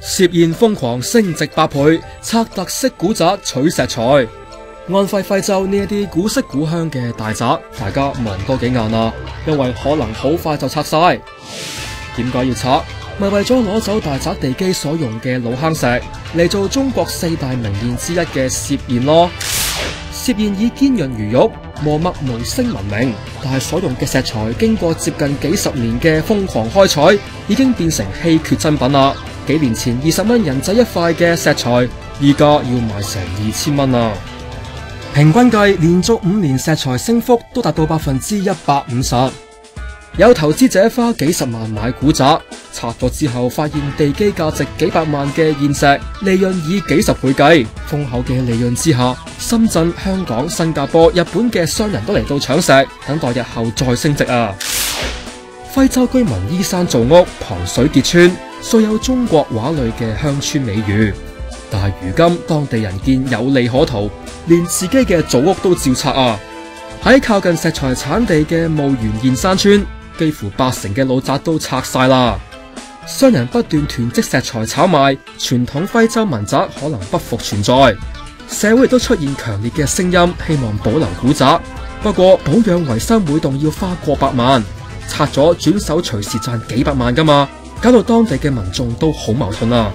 涉嫌瘋狂升值8倍，拆特色古宅取石材。安徽徽州呢一啲古色古香嘅大宅，大家望多幾眼啊，因為可能好快就拆晒。點解要拆？咪為咗攞走大宅地基所用嘅老坑石嚟做中國4大名園之一嘅歙縣咯。歙縣以堅韌如玉、磨墨無聲聞名，但係所用嘅石材經過接近幾十年嘅瘋狂開採，已經變成稀缺珍品啦。幾年前20蚊人仔一塊嘅石材，依家要賣成2000蚊啊！平均計，連續5年石材升幅都達到150%。有投資者花幾十萬買古宅，拆咗之後發現地基價值幾百萬嘅現石，利潤以幾十倍計。豐厚嘅利潤之下，深圳、香港、新加坡、日本嘅商人都嚟到搶石，等待日後再升值啊！徽州居民依山造屋，傍水結村，素有中國畫裏嘅鄉村美譽。但係如今當地人見有利可圖，連自己嘅祖屋都照拆啊！喺靠近石材產地嘅墓園燕山村，幾乎80%嘅老宅都拆晒啦。商人不斷囤積石材炒賣，傳統徽州民宅可能不復存在。社會亦都出現強烈嘅聲音，希望保留古宅。不過保養維修每棟要花過百萬，拆咗轉手隨時賺幾百萬噶嘛，搞到當地嘅民眾都好矛盾啊！